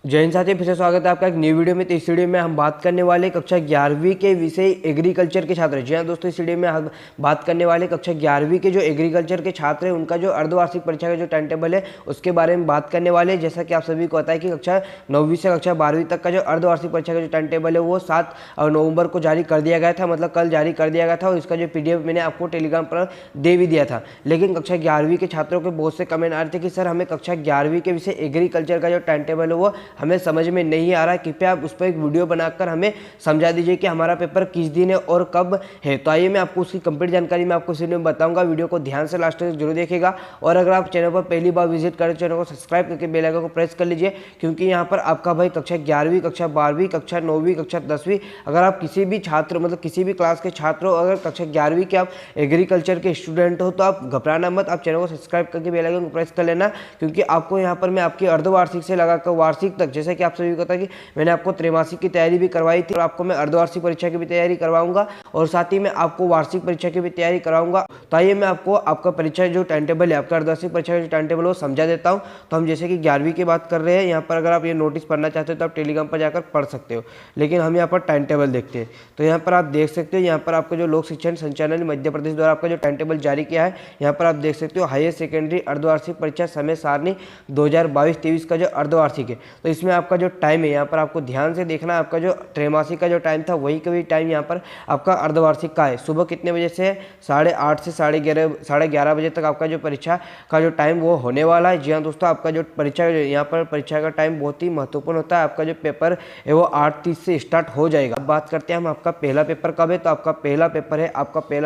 जय हिंद साथियों, फिर से स्वागत है आपका एक न्यू वीडियो में। तो इस वीडियो में हम बात करने वाले कक्षा 11वीं के विषय एग्रीकल्चर के छात्र। जी हाँ दोस्तों, इस वीडियो में हम बात करने वाले कक्षा 11वीं के जो एग्रीकल्चर के छात्र हैं उनका जो अर्धवार्षिक परीक्षा का जो टाइम टेबल है उसके बारे में बात करने वाले हैं। जैसा कि आप सभी को पता है कि कक्षा 9वीं से कक्षा 12वीं तक का जो अर्धवार्षिक परीक्षा का जो टाइम टेबल है वो 7 नवंबर को जारी कर दिया गया था, मतलब कल जारी कर दिया गया था। और इसका जो PDF मैंने आपको टेलीग्राम पर दे भी दिया था। लेकिन कक्षा 11वीं के छात्रों के बहुत से कमेंट आ रहे थे कि सर हमें कक्षा 11वीं के विषय एग्रीकल्चर का जो टाइम टेबल है वो हमें समझ में नहीं आ रहा है, कृपया आप उस पर एक वीडियो बनाकर हमें समझा दीजिए कि हमारा पेपर किस दिन है और कब है। तो आइए मैं आपको उसकी कंप्लीट जानकारी मैं आपको इस वीडियो में बताऊंगा। वीडियो को ध्यान से लास्ट तक जरूर देखिएगा। और अगर आप चैनल पर पहली बार विजिट करें चैनल को सब्सक्राइब करके बेल आइकन को प्रेस कर लीजिए, क्योंकि यहाँ पर आपका भाई कक्षा 11वीं, कक्षा 12वीं, कक्षा 9वीं, कक्षा 10वीं, अगर आप किसी भी छात्र मतलब किसी भी क्लास के छात्र हो, अगर कक्षा 11वीं के आप एग्रीकल्चर के स्टूडेंट हो तो आप घबराना मत, आप चैनल को सब्सक्राइब करके बेल आइकन को प्रेस कर लेना। क्योंकि आपको यहाँ पर मैं आपकी अर्धवार्षिक से लगाकर वार्षिक तक, जैसे कि आप सभी को पता है कि मैंने आपको त्रैमासिक की तैयारी भी करवाई थी और आपको मैं अर्धवार्षिक परीक्षा की भी तैयारी करवाऊंगा और साथ ही मैं आपको वार्षिक परीक्षा की भी तैयारी कराऊंगा। तो आइए मैं आपको आपका परीक्षा जो टाइम टेबल है, आपका अर्धवार्षिक परीक्षा का जो टाइम टेबल है वो समझा देता हूं। तो हम जैसे कि 11वीं की बात कर रहे हैं, यहाँ पर अगर आप ये नोटिस पढ़ना चाहते हो तो आप टेलीग्राम पर जाकर पढ़ सकते हो, लेकिन हम यहाँ पर टाइम टेबल देखते हैं। तो यहाँ पर आप देख सकते हो, यहाँ पर आपका जो लोक शिक्षण संचालन मध्य प्रदेश द्वारा आपका जो टाइम टेबल जारी किया है, यहाँ पर आप देख सकते हो हायर सेकेंडरी अर्धवार्षिक परीक्षा समय सारणी 2022-23 का जो अर्धवार्षिक है। तो इसमें आपका जो टाइम है यहाँ पर आपको ध्यान से देखना, आपका जो त्रैमासिक का जो टाइम था वही का भी टाइम यहाँ पर आपका अर्धवार्षिक का है। सुबह कितने बजे से 8:30 से 11:30 बजे तक आपका जो परीक्षा का जो टाइम वो होने वाला है। जी हाँ दोस्तों, आपका जो परीक्षा यहाँ पर परीक्षा का टाइम बहुत ही महत्वपूर्ण होता है। आपका जो पेपर है वो 8:30 से स्टार्ट हो जाएगा। अब बात करते हैं हम आपका पहला पेपर कब है। तो आपका पहला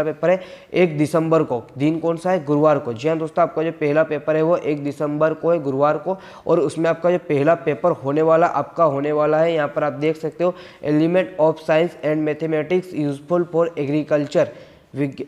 पेपर है 1 दिसंबर को। दिन कौन सा है? गुरुवार को। जी हाँ दोस्तों, आपका जो पहला पेपर है वो 1 दिसंबर को है, गुरुवार को। और उसमें आपका जो पहला पेपर होने वाला है यहाँ पर आप देख सकते हो, element of science and mathematics useful for agriculture,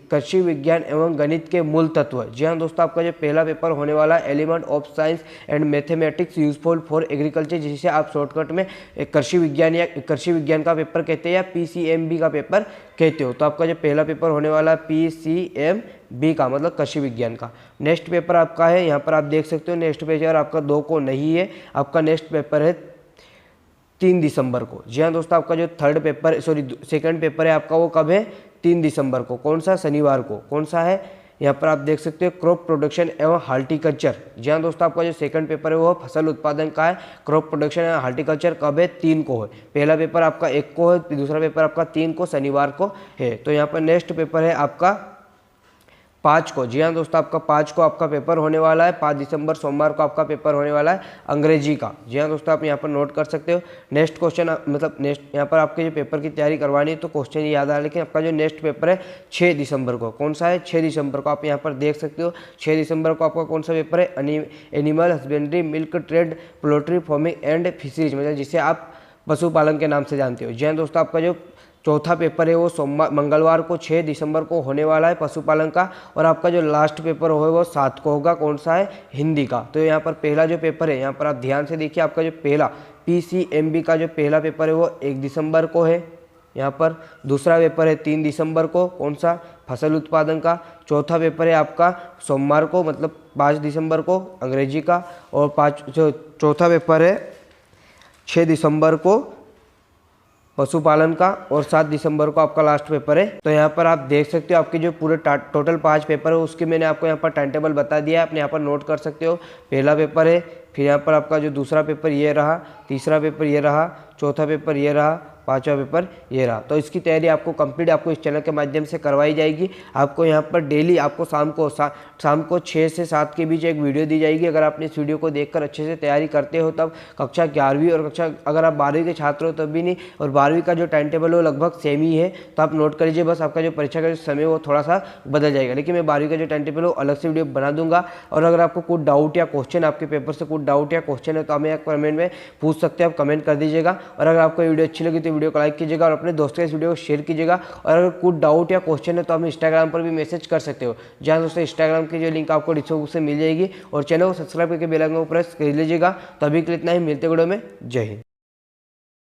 कृषि विज्ञान एवं गणित के मूल तत्व। जी हाँ दोस्तों, आपका जो पहला पेपर होने वाला है element of science and mathematics useful for agriculture, जिसे आप शॉर्टकट में कृषि विज्ञान या कृषि विज्ञान का पेपर कहते हैं या PCMB का पेपर कहते हो। तो आपका जो पहला पेपर होने वाला है PCMB का, मतलब कृषि विज्ञान का। नेक्स्ट पेपर आपका है, यहाँ पर आप देख सकते हो नेक्स्ट पेपर आपका 2 को नहीं है, आपका नेक्स्ट पेपर है 3 दिसंबर को। जी हाँ दोस्तों, आपका जो सेकंड पेपर है आपका वो कब है? 3 दिसंबर को। कौन सा? शनिवार को। कौन सा है? यहाँ पर आप देख सकते हो क्रॉप प्रोडक्शन एवं हार्टिकल्चर। जी हाँ दोस्तों, आपका जो सेकंड पेपर है वो फसल उत्पादन का है। क्रॉप प्रोडक्शन एवं हार्टिकल्चर कब है? 3 को है। पहला पेपर आपका 1 को है, दूसरा पेपर आपका 3 को शनिवार को है। तो यहाँ पर नेक्स्ट पेपर है आपका 5 को। जी हाँ दोस्तों, आपका 5 को आपका पेपर होने वाला है। 5 दिसंबर सोमवार को आपका पेपर होने वाला है अंग्रेजी का। जी हाँ दोस्तों, आप यहाँ पर नोट कर सकते हो। नेक्स्ट क्वेश्चन मतलब नेक्स्ट यहाँ पर आपके जो पेपर की तैयारी करवानी है तो क्वेश्चन याद आ, लेकिन आपका जो नेक्स्ट पेपर है 6 दिसंबर को। कौन सा है? 6 दिसंबर को। आप यहाँ पर देख सकते हो 6 दिसंबर को आपका कौन सा पेपर है? Animal husbandry, milk trade, poultry farming and fisheries, मतलब जिसे आप पशुपालन के नाम से जानते हो। जी हाँ दोस्तों, आपका जो चौथा पेपर है वो मंगलवार को 6 दिसंबर को होने वाला है पशुपालन का। और आपका जो लास्ट पेपर हो वो 7 को होगा। कौन सा है? हिंदी का। तो यहाँ पर पहला जो पेपर है, यहाँ पर आप ध्यान से देखिए, आपका जो पहला PCMB का जो पहला पेपर है वो 1 दिसंबर को है। यहाँ पर दूसरा पेपर है 3 दिसंबर को। कौन सा? फसल उत्पादन का। चौथा पेपर है आपका सोमवार को, मतलब 5 दिसंबर को अंग्रेजी का। और चौथा पेपर है 6 दिसंबर को पशुपालन का। और 7 दिसंबर को आपका लास्ट पेपर है। तो यहाँ पर आप देख सकते हो आपके जो पूरे टोटल 5 पेपर है उसके मैंने आपको यहाँ पर टाइम टेबल बता दिया है, अपने यहाँ पर नोट कर सकते हो। पहला पेपर है, फिर यहाँ पर आपका जो दूसरा पेपर ये रहा, तीसरा पेपर ये रहा, चौथा पेपर ये रहा, 5वां पेपर ये रहा। तो इसकी तैयारी आपको कंप्लीट आपको इस चैनल के माध्यम से करवाई जाएगी। आपको यहाँ पर डेली आपको शाम को 6 से 7 के बीच एक वीडियो दी जाएगी। अगर आपने इस वीडियो को देखकर अच्छे से तैयारी करते हो तब कक्षा 11वीं और अगर आप 12वीं के छात्र हो तब भी नहीं, और 12वीं का जो टाइम टेबल है वो लगभग सेम ही है। तो आप नोट कर लीजिए, बस आपका जो परीक्षा का जो समय वो थोड़ा सा बदल जाएगा। लेकिन मैं 12वीं का जो टाइम टेबल है वो अलग से वीडियो बना दूंगा। और अगर आपको कुछ डाउट या क्वेश्चन, आपके पेपर से कुछ डाउट या क्वेश्चन है तो हमें कमेंट में पूछ सकते हैं, आप कमेंट कर दीजिएगा। और अगर आपको वीडियो अच्छी लगी तो वीडियो को लाइक कीजिएगा और अपने दोस्तों के इस वीडियो को शेयर कीजिएगा। और अगर कुछ डाउट या क्वेश्चन है तो हमें इंस्टाग्राम पर भी मैसेज कर सकते हो। जहाँ दोस्तों इंस्टाग्राम की जो लिंक आपको डिस्क्रिप्शन से मिल जाएगी। और चैनल को सब्सक्राइब करके बेल आइकन को प्रेस कर लीजिएगा। तो अभी के लिए इतना ही, मिलते वीडियो में। जय हिंद।